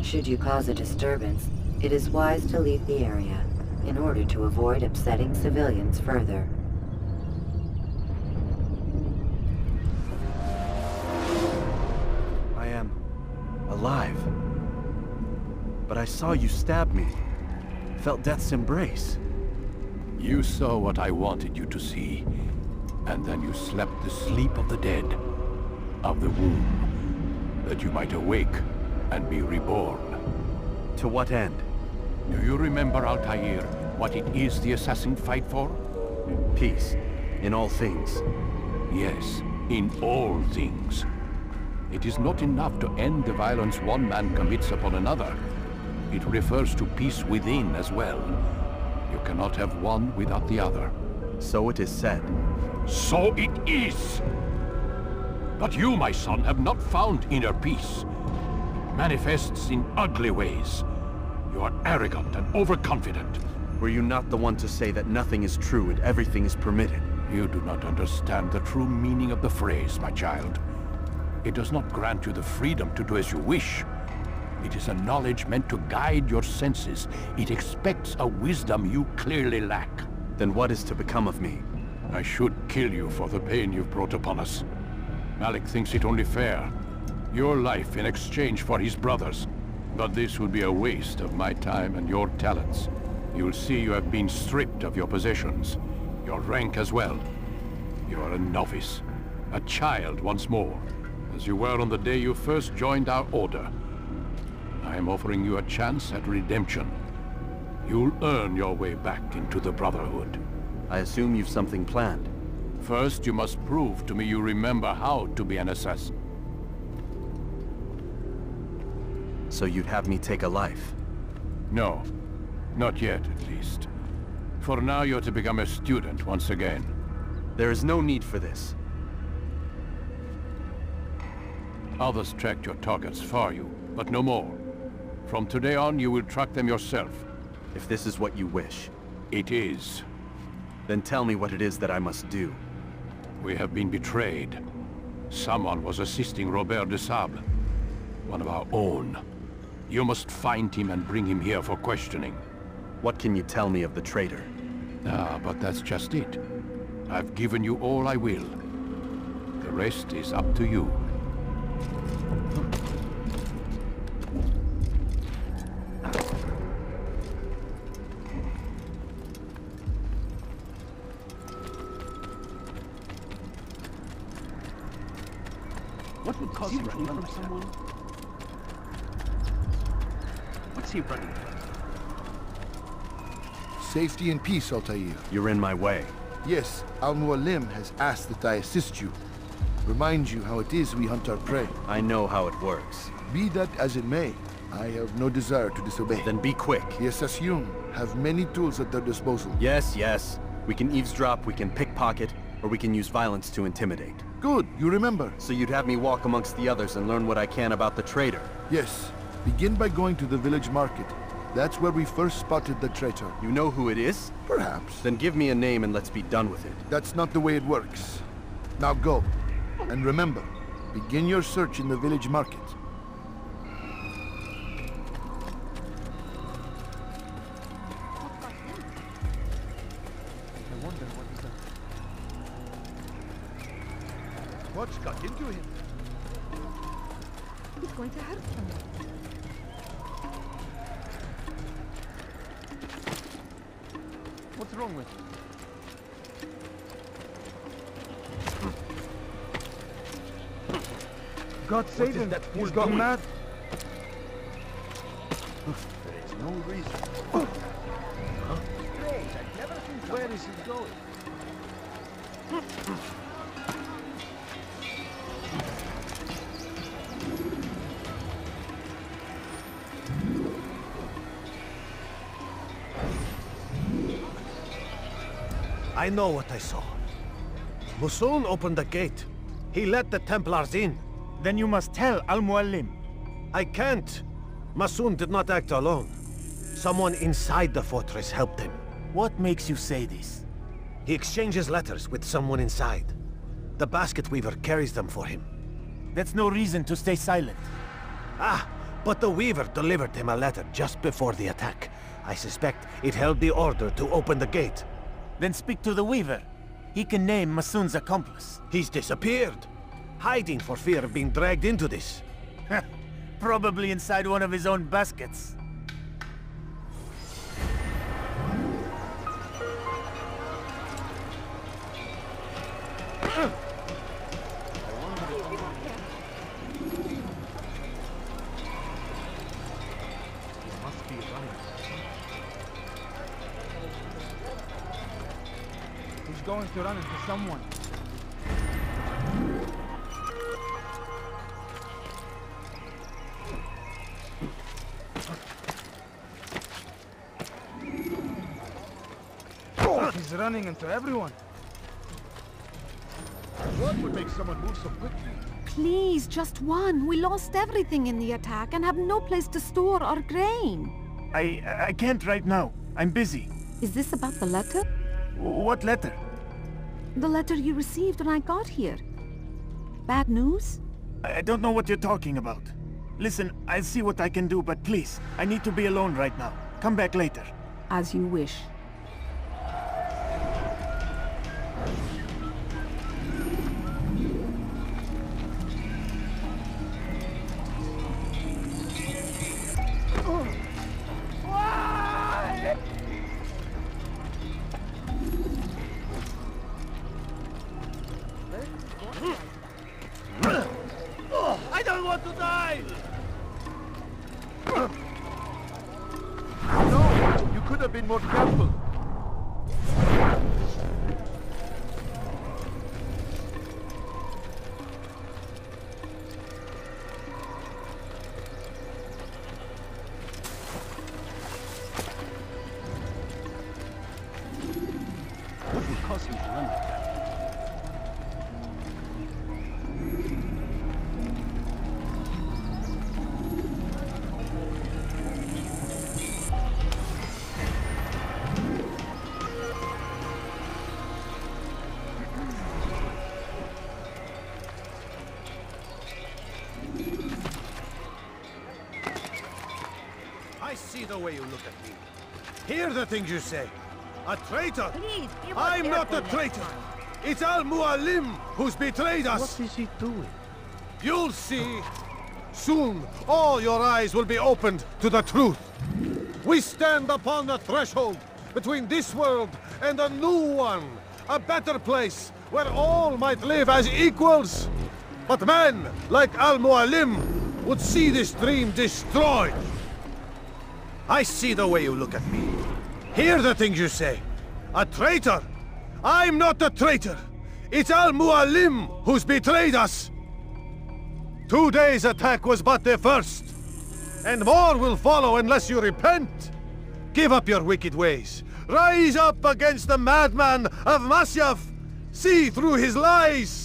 Should you cause a disturbance, it is wise to leave the area in order to avoid upsetting civilians further. I am alive. But I saw you stab me. Felt death's embrace. You saw what I wanted you to see, and then you slept the sleep of the dead, of the womb, that you might awake and be reborn. To what end? Do you remember, Altair, what it is the assassins fight for? Peace, in all things. Yes, in all things. It is not enough to end the violence one man commits upon another. It refers to peace within as well. You cannot have one without the other. So it is said. So it is! But you, my son, have not found inner peace. It manifests in ugly ways. You are arrogant and overconfident. Were you not the one to say that nothing is true and everything is permitted? You do not understand the true meaning of the phrase, my child. It does not grant you the freedom to do as you wish. It is a knowledge meant to guide your senses. It expects a wisdom you clearly lack. Then what is to become of me? I should kill you for the pain you've brought upon us. Malik thinks it only fair. Your life in exchange for his brother's. But this would be a waste of my time and your talents. You'll see you have been stripped of your possessions. Your rank as well. You are a novice. A child once more. As you were on the day you first joined our order. I am offering you a chance at redemption. You'll earn your way back into the Brotherhood. I assume you've something planned. First, you must prove to me you remember how to be an assassin. So you'd have me take a life? No. Not yet, at least. For now, you're to become a student once again. There is no need for this. Others tracked your targets for you, but no more. From today on, you will track them yourself. If this is what you wish. It is. Then tell me what it is that I must do. We have been betrayed. Someone was assisting Robert de Sable, one of our own. You must find him and bring him here for questioning. What can you tell me of the traitor? But that's just it. I've given you all I will. The rest is up to you. What would cause him to run from someone? What's he running from? Safety and peace, Altair. You're in my way. Yes, Al-Mualim has asked that I assist you. Remind you how it is we hunt our prey. I know how it works. Be that as it may, I have no desire to disobey. Then be quick. The Assassin have many tools at their disposal. Yes, yes. We can eavesdrop, we can pickpocket, or we can use violence to intimidate. Good, you remember. So you'd have me walk amongst the others and learn what I can about the traitor? Yes. Begin by going to the village market. That's where we first spotted the traitor. You know who it is? Perhaps. Then give me a name and let's be done with it. That's not the way it works. Now go. And remember, begin your search in the village market. I wonder what is that? What's got into him? He's going to hurt someone. What's wrong with him? God save him. He's gone mad. There is no reason. Strange, I've never seen. Where is he going? I know what I saw. Musoon opened the gate. He let the Templars in. Then you must tell Al-Mualim. I can't. Masoon did not act alone. Someone inside the fortress helped him. What makes you say this? He exchanges letters with someone inside. The basket weaver carries them for him. That's no reason to stay silent. Ah, But the Weaver delivered him a letter just before the attack. I suspect it held the order to open the gate. Then speak to the Weaver. He can name Masun's accomplice. He's disappeared, hiding for fear of being dragged into this. Probably inside one of his own baskets. Must be running. He's going to run into someone. He's running into everyone. What would make someone move so quickly? Please, just one. We lost everything in the attack and have no place to store our grain. I can't right now. I'm busy. Is this about the letter? What letter? The letter you received when I got here. Bad news? I don't know what you're talking about. Listen, I'll see what I can do, but please, I need to be alone right now. Come back later. As you wish. I don't want to die! No! You could have been more careful. What would cause him to run like that? I see the way you look at me. Hear the things you say. A traitor! Please, be more I'm not a careful next traitor! time. It's Al-Mualim who's betrayed us! What is he doing? You'll see. Soon, all your eyes will be opened to the truth. We stand upon the threshold between this world and a new one. A better place where all might live as equals. But men like Al-Mualim would see this dream destroyed. I see the way you look at me. Hear the things you say. A traitor? I'm not a traitor. It's Al-Mualim who's betrayed us. Today's attack was but the first. And more will follow unless you repent. Give up your wicked ways. Rise up against the madman of Masyaf. See through his lies.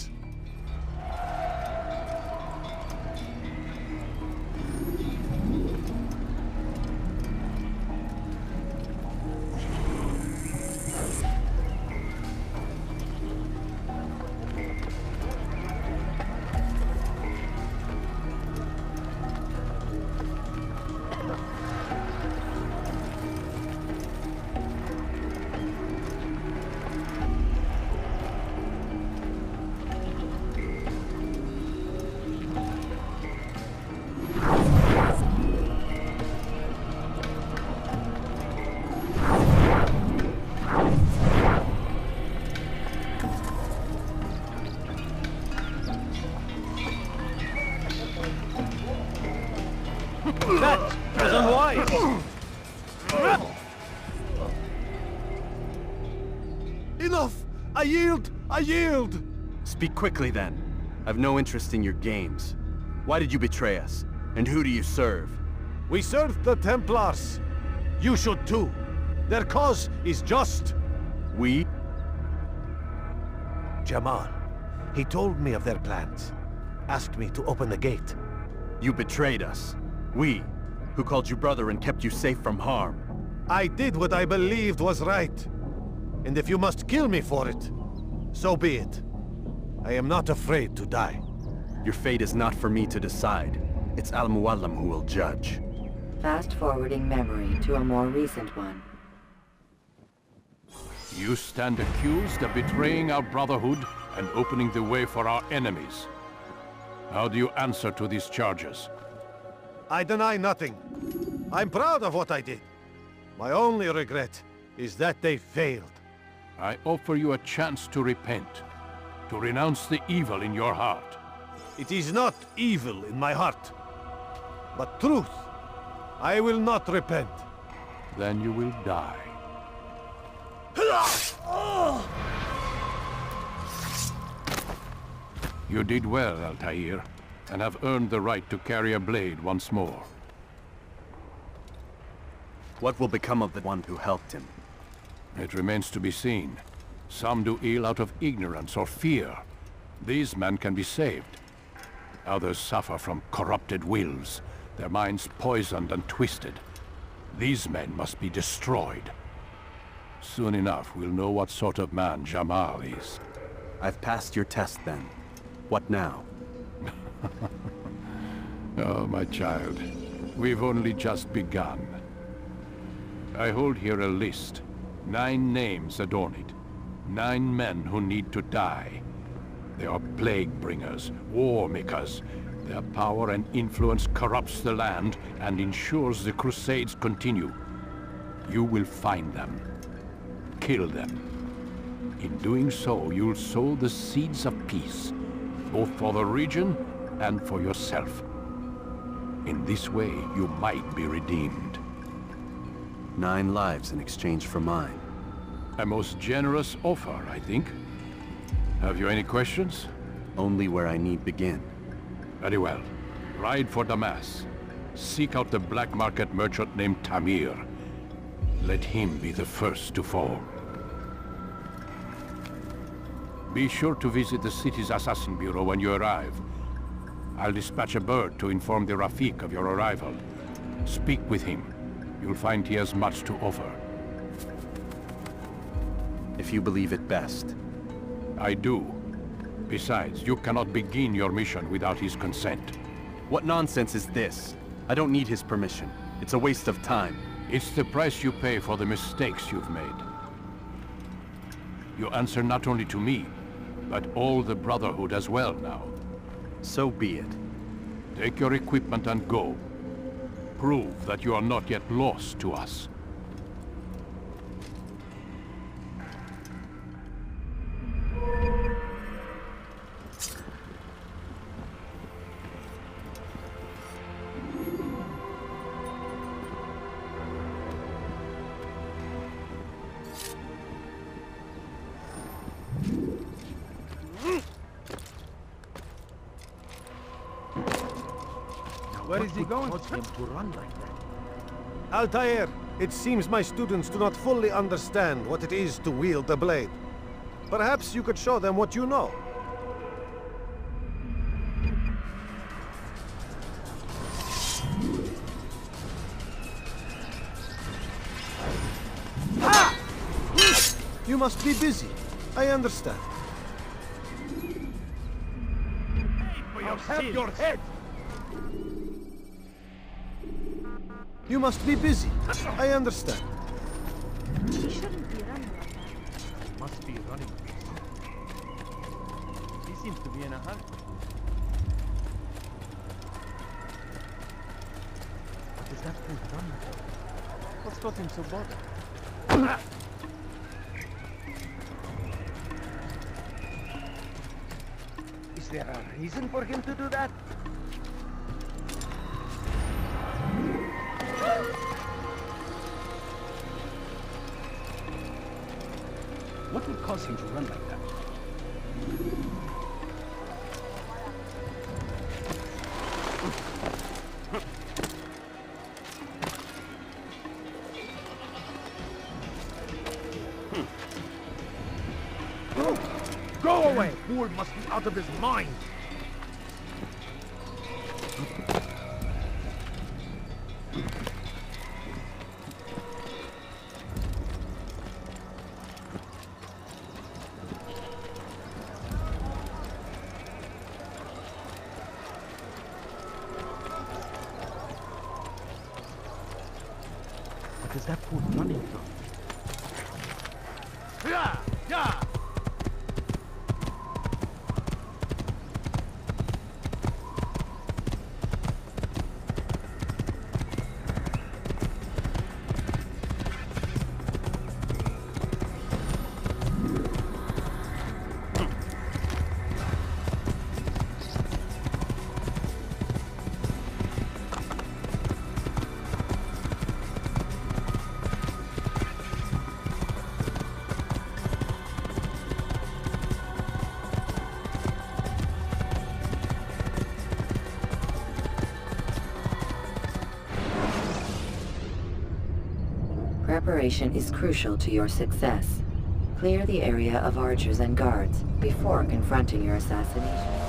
That was unwise! Enough! I yield! I yield! Speak quickly then. I've no interest in your games. Why did you betray us? And who do you serve? We serve the Templars. You should too. Their cause is just. We? Jamal. He told me of their plans. Asked me to open the gate. You betrayed us. We, who called you brother and kept you safe from harm. I did what I believed was right. And if you must kill me for it, so be it. I am not afraid to die. Your fate is not for me to decide. It's Al-Mualim who will judge. Fast-forwarding memory to a more recent one. You stand accused of betraying our Brotherhood and opening the way for our enemies. How do you answer to these charges? I deny nothing. I'm proud of what I did. My only regret is that they failed. I offer you a chance to repent, to renounce the evil in your heart. It is not evil in my heart, but truth. I will not repent. Then you will die. You did well, Altair, and have earned the right to carry a blade once more. What will become of the one who helped him? It remains to be seen. Some do ill out of ignorance or fear. These men can be saved. Others suffer from corrupted wills, their minds poisoned and twisted. These men must be destroyed. Soon enough, we'll know what sort of man Jamal is. I've passed your test then. What now? Oh, my child. We've only just begun. I hold here a list. 9 names adorn it. 9 men who need to die. They are plague bringers, war makers. Their power and influence corrupts the land and ensures the Crusades continue. You will find them. Kill them. In doing so, you'll sow the seeds of peace, both for the region and for yourself. In this way, you might be redeemed. 9 lives in exchange for mine. A most generous offer, I think. Have you any questions? Only where I need begin. Very well. Ride for Damas. Seek out the black market merchant named Tamir. Let him be the first to fall. Be sure to visit the city's assassin bureau when you arrive. I'll dispatch a bird to inform the Rafik of your arrival. Speak with him. You'll find he has much to offer. If you believe it best. I do. Besides, you cannot begin your mission without his consent. What nonsense is this? I don't need his permission. It's a waste of time. It's the price you pay for the mistakes you've made. You answer not only to me, but all the Brotherhood as well now. So be it. Take your equipment and go. Prove that you are not yet lost to us. Where is he going? Him to run like that? Altair, it seems my students do not fully understand what it is to wield a blade. Perhaps you could show them what you know. Ah! You must be busy. I understand. I'll have your head! You must be busy. I understand. He shouldn't be running like that. Must be running. He seems to be in a hurry. What is that fool running for? What's got him so bothered? Is there a reason for him to do that? What would cause him to run like that? Go away! The fool must be out of his mind! is that fool running from? Yeah! Yeah! Preparation is crucial to your success. Clear the area of archers and guards before confronting your assassination.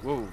Whoa.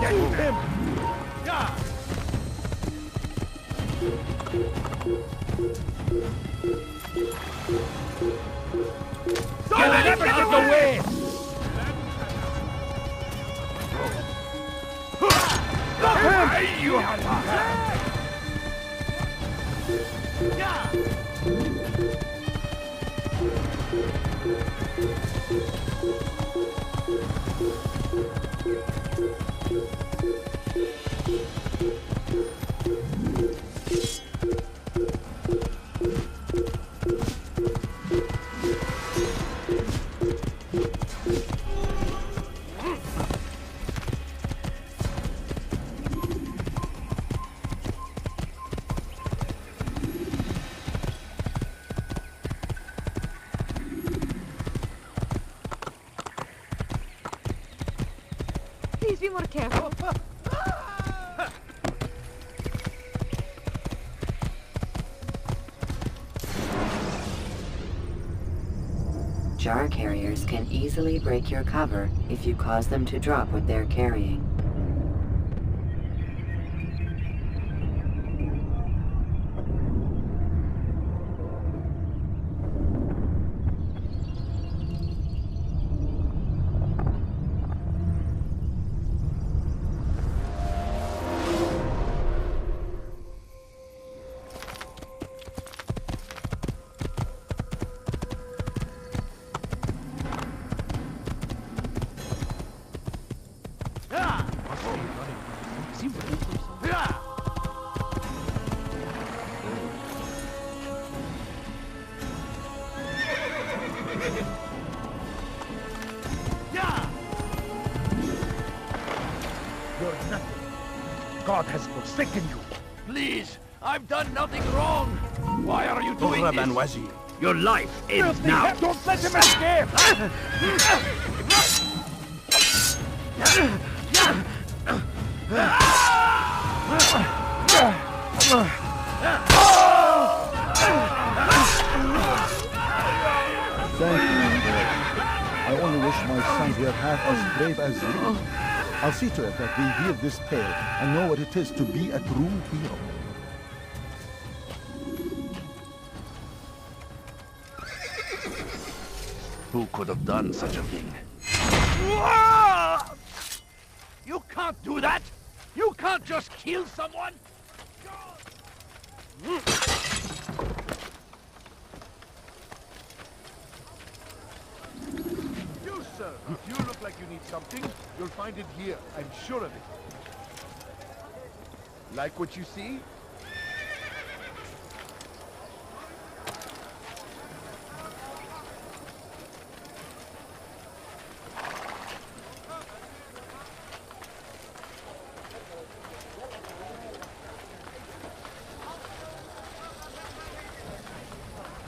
Get him! Yeah! Get out of the way! Stop him! You Please be more careful. Jar carriers can easily break your cover if you cause them to drop what they're carrying. You're nothing. God has forsaken you. Please, I've done nothing wrong. Why are you doing Tohra this? Ban Wazir. Your life ends now. Don't let him escape! Thank you, my boy. I only wish my sons were half as brave as you. I'll see to it that we hear this tale and know what it is to be a true hero. Who could have done such a thing? You can't do that! You can't just kill someone! You, sir, if you look like you need something, you'll find it here. I'm sure of it. Like what you see?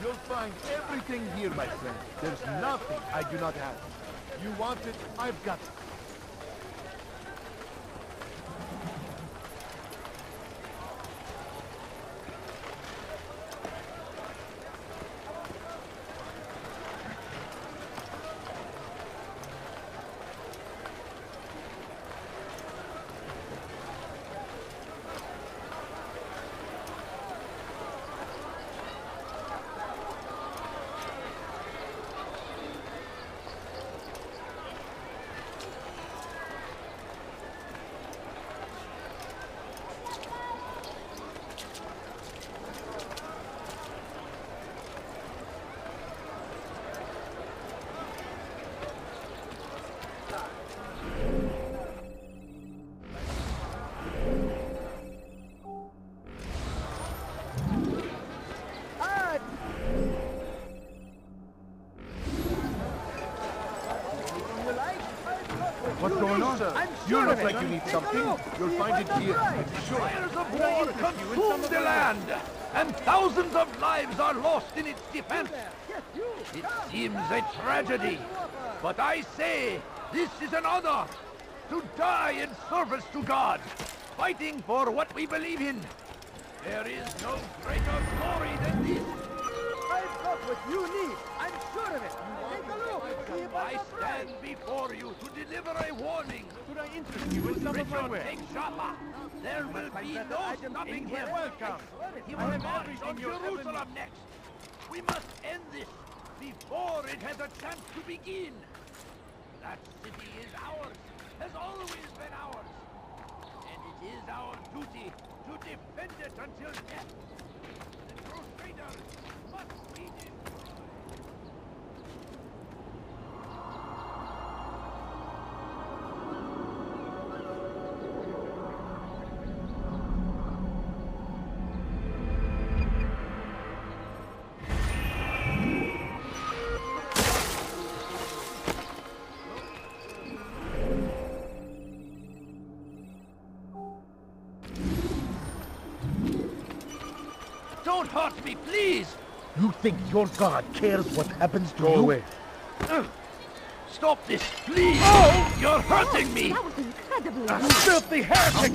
You'll find everything here, my friend. There's nothing I do not have. You want it, I've got it. What's going on? You look like you need something. You'll find it here. I'm sure. Fires of war consume the land, and thousands of lives are lost in its defense. It seems a tragedy, but I say this is an honor to die in service to God, fighting for what we believe in. There is no greater glory than this. I've got what you need. I'm sure of it. Take a look. I stand before you to deliver a warning. Could I interest you in some of my wares? Take Jaffa. There will be no stopping him. Welcome. He will march on Jerusalem next. We must end this before it has a chance to begin. That city is ours, has always been ours. And it is our duty to defend it until death. The Crusaders must be destroyed. Don't hurt me, please! You think your god cares what happens to you? Go away. Stop this, please! Oh! You're hurting me! That was incredibly Filthy heretic!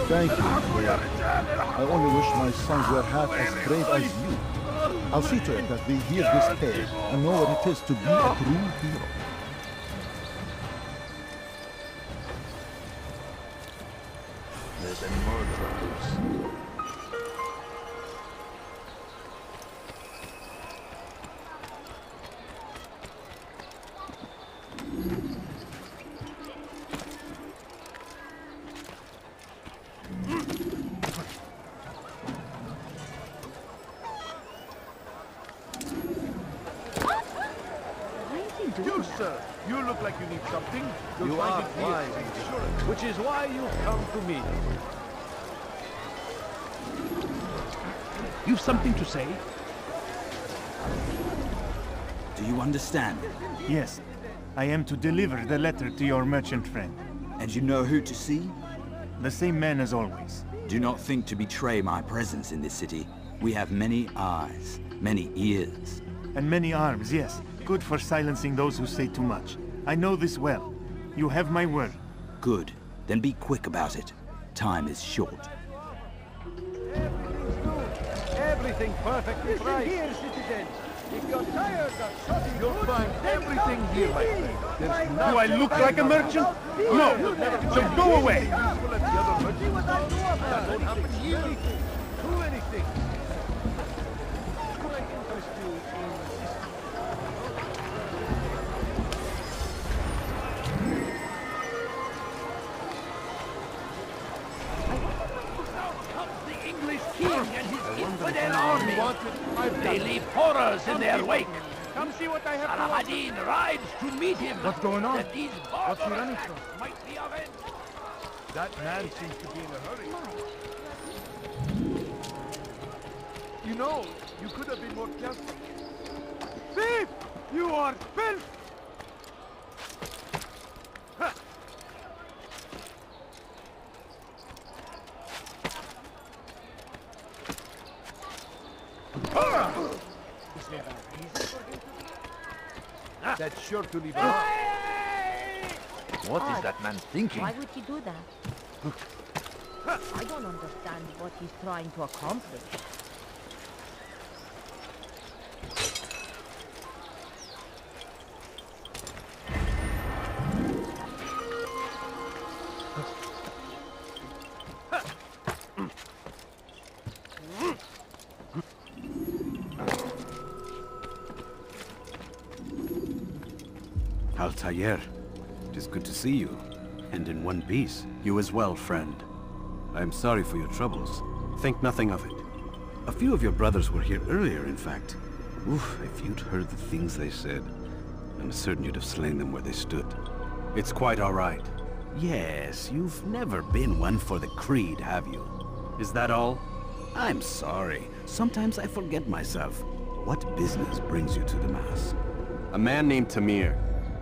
Thank you. I only wish my sons were half as brave as you. I'll see to it that they hear this tale and know what it is to be a true hero. There's a murderer loose. You, sir, you look like you need something. You'll You find are it here. wise, which is why you've come to me. You've something to say? Do you understand? Yes, I am to deliver the letter to your merchant friend. And you know who to see? The same man as always. Do not think to betray my presence in this city. We have many eyes, many ears. And many arms, yes. Good for silencing those who say too much. I know this well. You have my word. Good. Then be quick about it. Time is short. Everything perfectly right. Here, citizens. If you're tired of shopping, you'll find everything here, my friend. Do I look like a merchant? No! So go away! That won't happen here. Do anything. Could I interest you in Comes the English king and his infidel army. They leave horrors in their wake. Come see what I have to Saladin rides to meet him. What's going on? That these What's he barbarous running acts from? might be avenged. That man seems to be in a hurry. You know, you could have been more careful. Thief! You are filth! Is there a reason for him to... That's sure to leave a mark. What is that man thinking? Why would he do that? I don't understand what he's trying to accomplish. Altair, it is good to see you. And in one piece. You as well, friend. I am sorry for your troubles. Think nothing of it. A few of your brothers were here earlier, in fact. Oof, if you'd heard the things they said, I'm certain you'd have slain them where they stood. It's quite all right. Yes, you've never been one for the creed, have you? Is that all? I'm sorry. Sometimes I forget myself. What business brings you to the Mass? A man named Tamir.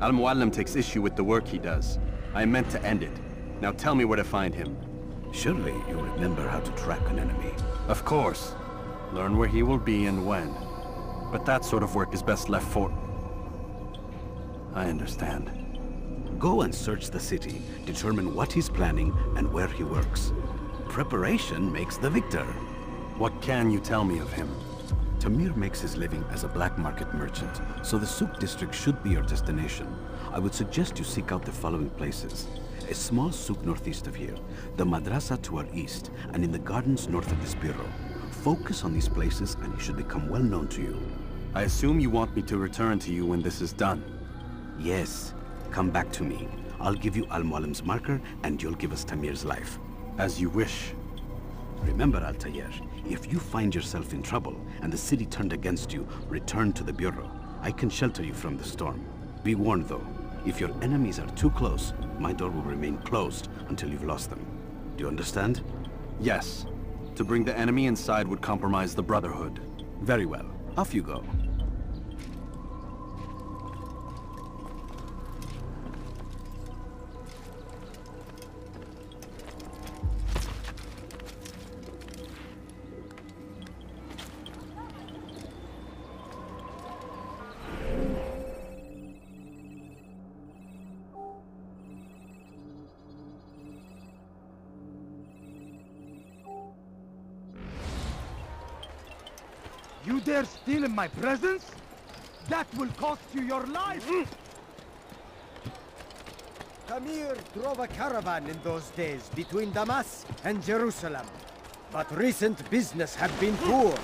Al-Mualim takes issue with the work he does. I meant to end it. Now tell me where to find him. Surely you remember how to track an enemy. Of course. Learn where he will be and when. But that sort of work is best left for... I understand. Go and search the city, determine what he's planning and where he works. Preparation makes the victor. What can you tell me of him? Tamir makes his living as a black market merchant, so the Souk district should be your destination. I would suggest you seek out the following places. A small souk northeast of here, the madrasa to our east, and in the gardens north of this bureau. Focus on these places and he should become well known to you. I assume you want me to return to you when this is done? Yes. Come back to me. I'll give you Al-Mualim's marker and you'll give us Tamir's life. As you wish. Remember, Altair, if you find yourself in trouble and the city turned against you, return to the bureau. I can shelter you from the storm. Be warned though, if your enemies are too close, my door will remain closed until you've lost them. Do you understand? Yes. To bring the enemy inside would compromise the Brotherhood. Very well. Off you go. You dare steal in my presence? That will cost you your life! Tamir drove a caravan in those days between Damascus and Jerusalem. But recent business had been poor.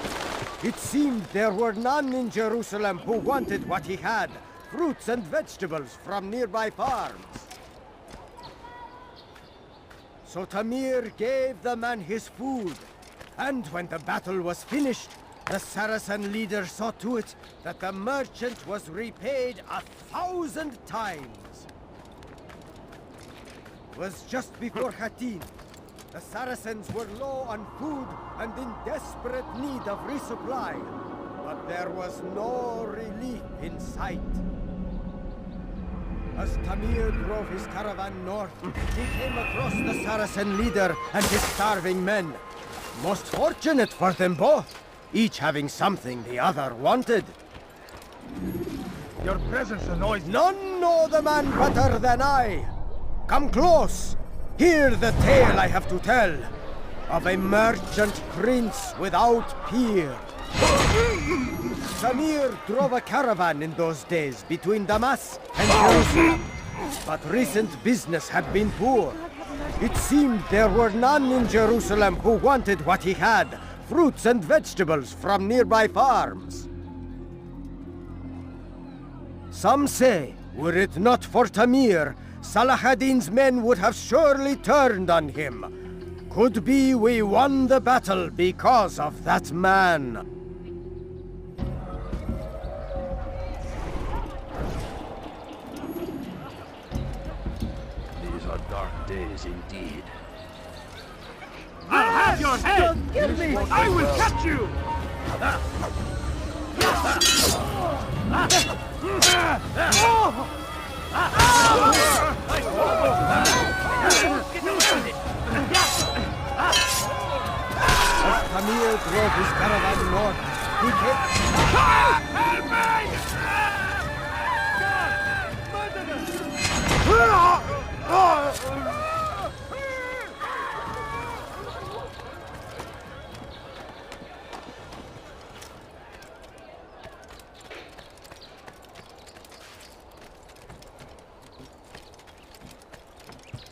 It seemed there were none in Jerusalem who wanted what he had, fruits and vegetables from nearby farms. So Tamir gave the man his food, and when the battle was finished, the Saracen leader saw to it that the merchant was repaid 1,000 times. It was just before Hattin. The Saracens were low on food and in desperate need of resupply, but there was no relief in sight. As Tamir drove his caravan north, he came across the Saracen leader and his starving men. Most fortunate for them both, each having something the other wanted. Your presence annoys me. None know the man better than I. Come close. Hear the tale I have to tell of a merchant prince without peer. Tamir drove a caravan in those days between Damascus and Jerusalem. But recent business had been poor. It seemed there were none in Jerusalem who wanted what he had, fruits and vegetables from nearby farms. Some say, were it not for Tamir, Salah ad-Din's men would have surely turned on him. Could be we won the battle because of that man. These are dark days indeed. I'll have your head! Kill me! I will catch you! As Tamir drove his caravan north, he came... Help me!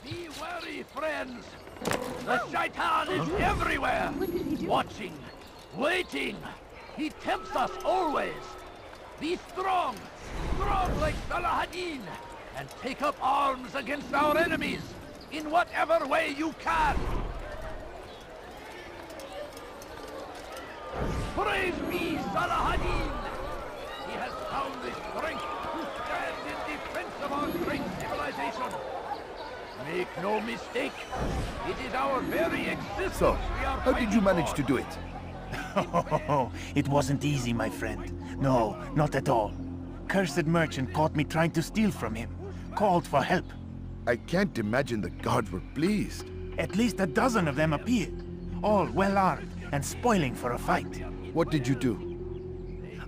Be wary, friends! The Shaitan is everywhere! Watching, waiting! He tempts us always! Be strong! Strong like Salah ad-Din! And take up arms against our enemies! In whatever way you can! Praise be Salah ad-Din! He has found the strength to stand in defense of our great civilization! Make no mistake, it is our very existence. So, we are how did you manage to for. do it? It wasn't easy, my friend. No, not at all. cursed merchant caught me trying to steal from him. Called for help. I can't imagine the guards were pleased. At least a dozen of them appeared. All well armed and spoiling for a fight. What did you do?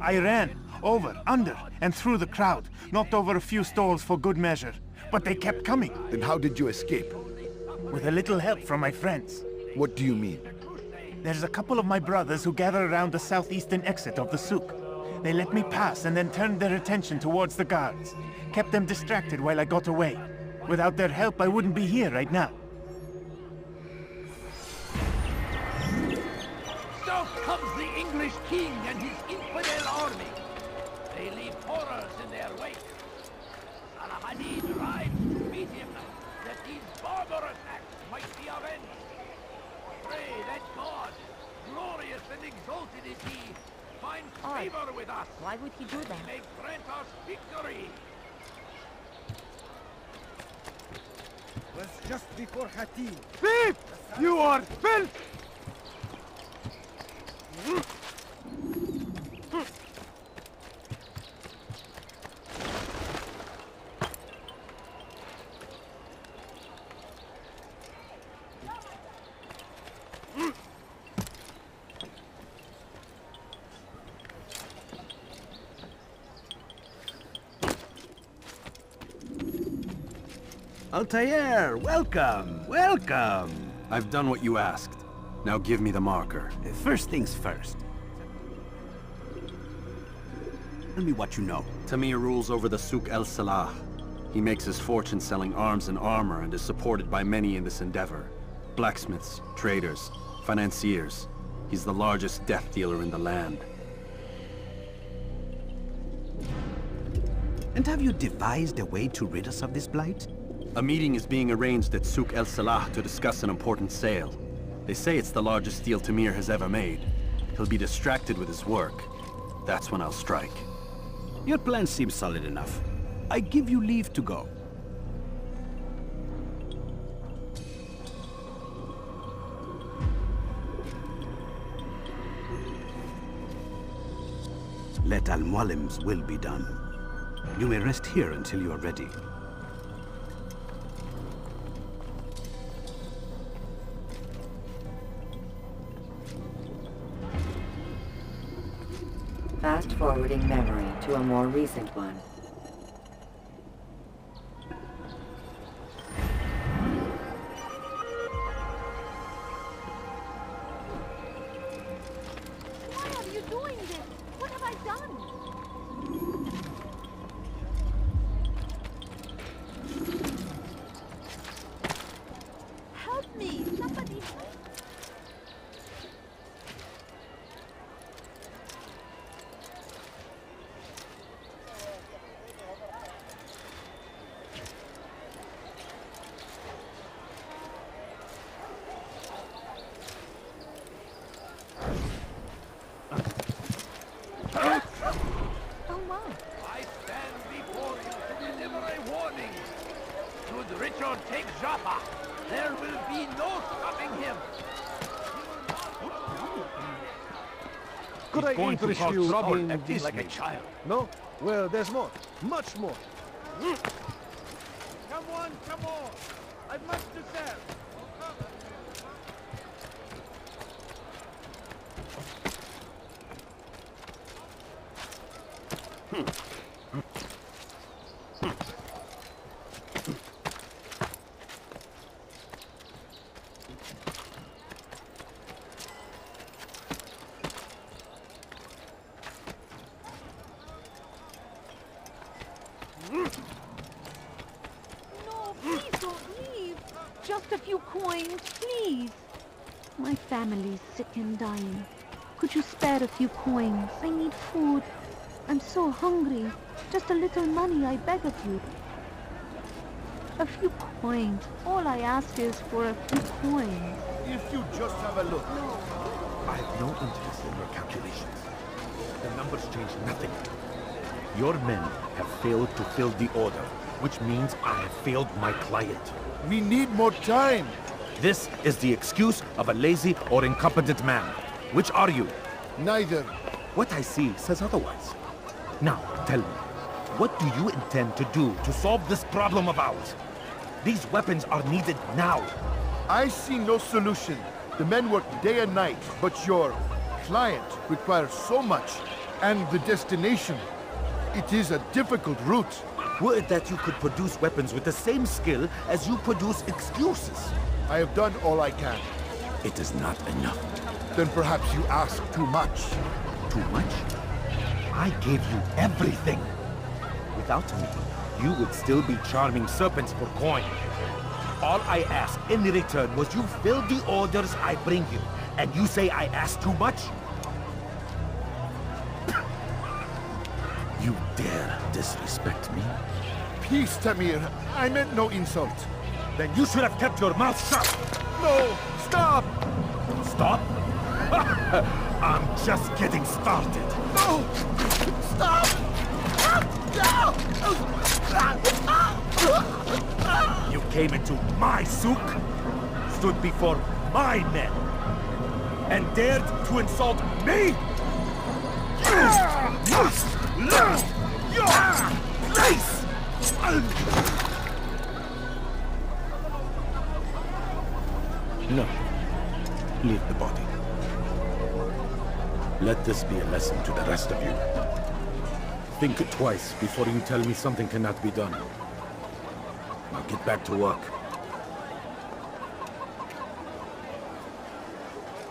I ran, over, under, and through the crowd. Knocked over a few stalls for good measure. But they kept coming. Then how did you escape? With a little help from my friends. What do you mean? There's a couple of my brothers who gather around the southeastern exit of the souk. They let me pass and then turned their attention towards the guards. Kept them distracted while I got away. Without their help, I wouldn't be here right now. So comes the English king and his infidel army. They leave horrors in their wake. Saladin rides to meet him, that these barbarous acts might be avenged. Pray that God, glorious and exalted is he, finds favor with us. Why would he do that? He may grant us victory. Was just before Hatim. Thief! You are filth! Altair, welcome, welcome! I've done what you asked. Now give me the marker. First things first. Tell me what you know. Tamir rules over the Souk El Salah. He makes his fortune selling arms and armor and is supported by many in this endeavor. Blacksmiths, traders, financiers. He's the largest death dealer in the land. And have you devised a way to rid us of this blight? A meeting is being arranged at Souk El Salah to discuss an important sale. They say it's the largest deal Tamir has ever made. He'll be distracted with his work. That's when I'll strike. Your plan seems solid enough. I give you leave to go. Let Al-Mualim's will be done. You may rest here until you are ready. Fast-forwarding memory to a more recent one. Why are you doing this? What have I done? Help me! Somebody help! I stand before you to deliver a warning. Should Richard take Jaffa, there will be no stopping him. Could I going to interest cause you trouble, in acting this like a maybe? child. No? Well, there's more. Much more. Come on, come on! I've much to sell. No, please don't leave. Just a few coins, please. My family's sick and dying. Could you spare a few coins? I need food. I'm so hungry. Just a little money, I beg of you. A few coins. All I ask is for a few coins. If you just have a look. I have no interest in your calculations. The numbers change nothing. Your men have failed to fill the order, which means I have failed my client. We need more time. This is the excuse of a lazy or incompetent man. Which are you? Neither. What I see says otherwise. Now, tell me, What do you intend to do to solve this problem of ours? These weapons are needed now. I see no solution. The men work day and night, but your client requires so much. And the destination, it is a difficult route. Would that you could produce weapons with the same skill as you produce excuses. I have done all I can. It is not enough. Then perhaps you ask too much. Too much? I gave you everything. Without me, you would still be charming serpents for coin. All I ask in return was you fill the orders I bring you. And you say I ask too much? You dare disrespect me? Peace, Tamir. I meant no insult. Then you should have kept your mouth shut. No! Stop! Stop? I'm just getting started. No! Stop! You came into my souk, stood before my men, and dared to insult me? You must learn your place! No. Leave the body. Let this be a lesson to the rest of you. Think twice before you tell me something cannot be done. Now get back to work.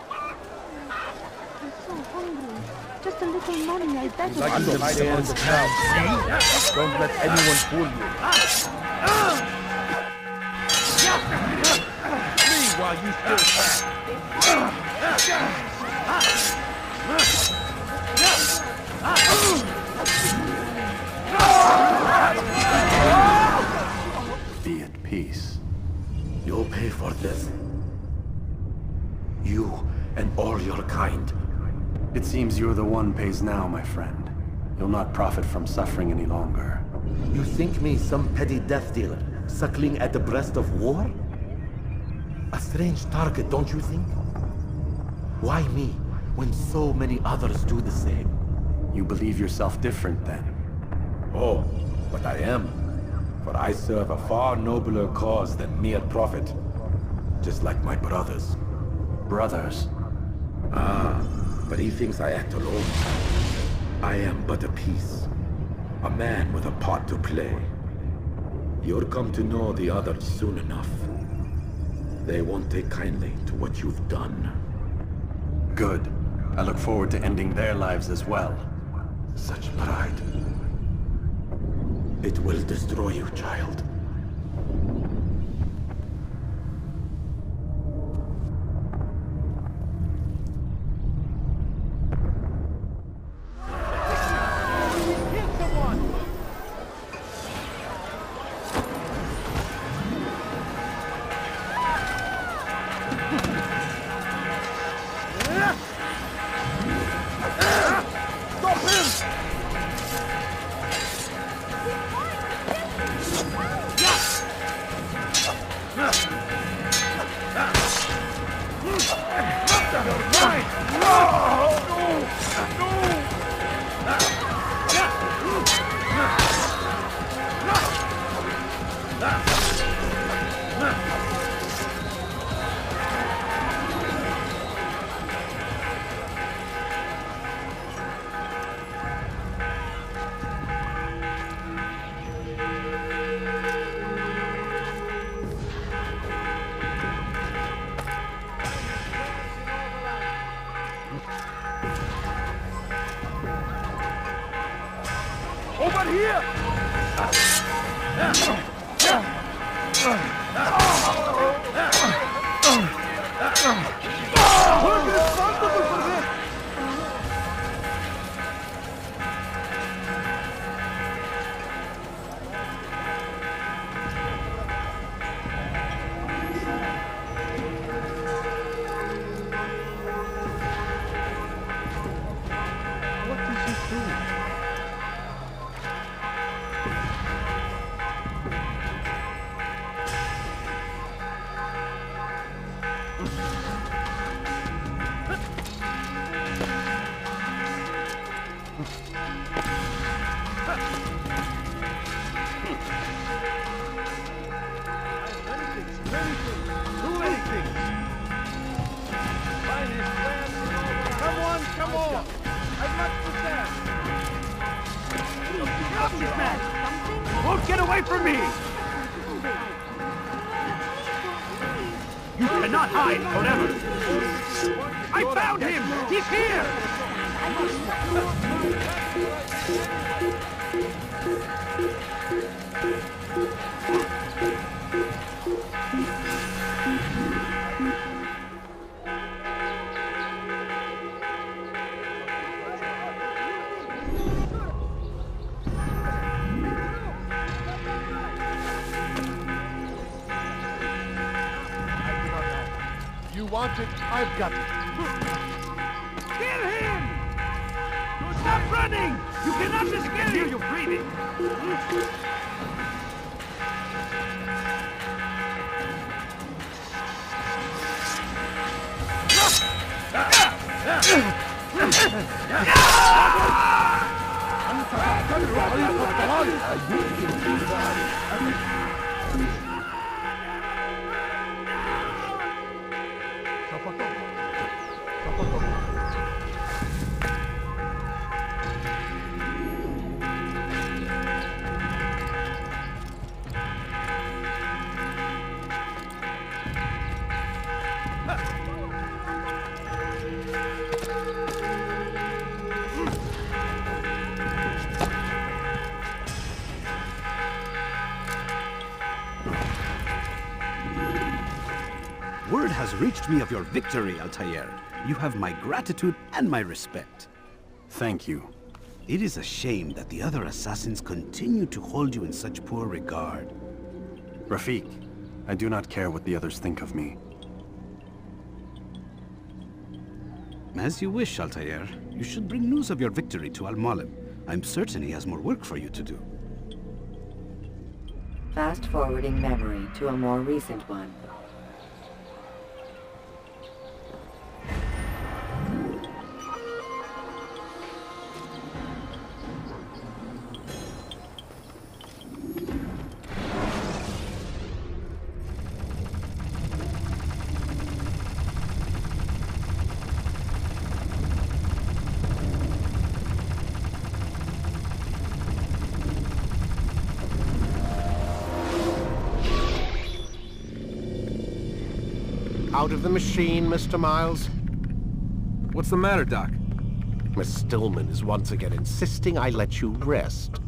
I'm so hungry. Just a little money, I beg of you. Understand now. Don't let anyone fool you. Me while you still Be at peace. You'll pay for this. You and all your kind. It seems you're the one pays now, my friend. You'll not profit from suffering any longer. You think me some petty death dealer, suckling at the breast of war? A strange target, don't you think? Why me, when so many others do the same? You believe yourself different, then? Oh, but I am. For I serve a far nobler cause than mere profit. Just like my brothers. Brothers? Ah, but he thinks I act alone. I am but a piece. A man with a part to play. You'll come to know the others soon enough. They won't take kindly to what you've done. Good. I look forward to ending their lives as well. Such pride. It will destroy you, child. Over here! Do anything! Come on, come on! I'd like to stand! Stop this man! Won't get away from me! You cannot hide forever! I found him! He's here! You want it, I've got it. Kill him! Stop running! You cannot escape! I hear you breathing! Word has reached me of your victory, Altair. You have my gratitude and my respect. Thank you. It is a shame that the other assassins continue to hold you in such poor regard. Rafik, I do not care what the others think of me. As you wish, Altair. You should bring news of your victory to Al-Mualim. I'm certain he has more work for you to do. Fast-forwarding memory to a more recent one. Out of the machine, Mr. Miles. What's the matter, Doc? Miss Stillman is once again insisting I let you rest.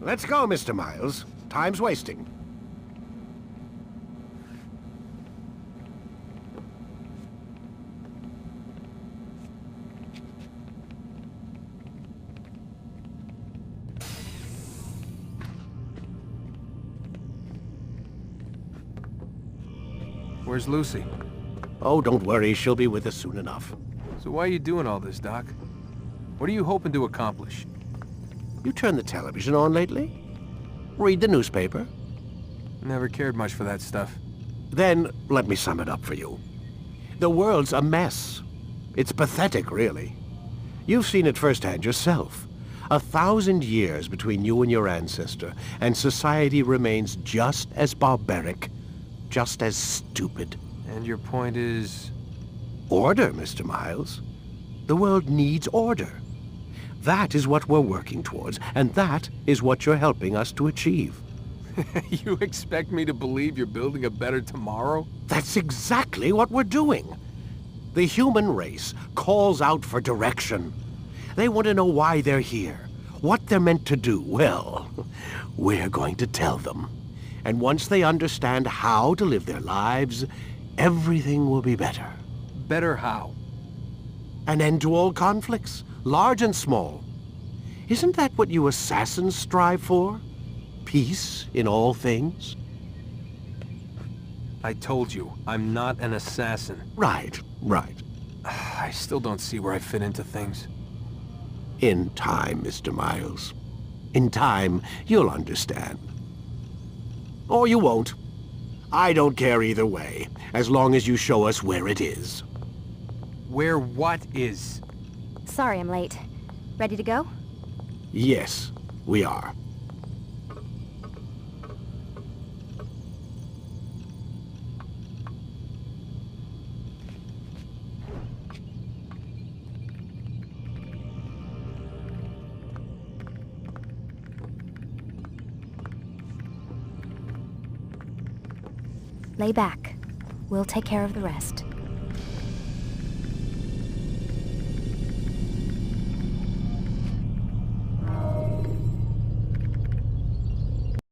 Let's go, Mr. Miles. Time's wasting. Where's Lucy? Oh, don't worry. She'll be with us soon enough. So why are you doing all this, Doc? What are you hoping to accomplish? You turned the television on lately? Read the newspaper? Never cared much for that stuff. Then, let me sum it up for you. The world's a mess. It's pathetic, really. You've seen it firsthand yourself. 1,000 years between you and your ancestor, and society remains just as barbaric, just as stupid. And your point is? Order, Mr. Miles. The world needs order. That is what we're working towards, and that is what you're helping us to achieve. You expect me to believe you're building a better tomorrow? That's exactly what we're doing. The human race calls out for direction. They want to know why they're here, what they're meant to do. Well, we're going to tell them. And once they understand how to live their lives, everything will be better. Better how? An end to all conflicts, large and small. Isn't that what you assassins strive for? Peace in all things? I told you, I'm not an assassin. Right, right. I still don't see where I fit into things. In time, Mr. Miles. In time, you'll understand. Or you won't. I don't care either way, as long as you show us where it is. Where what is? Sorry I'm late. Ready to go? Yes, we are. Lay back. We'll take care of the rest.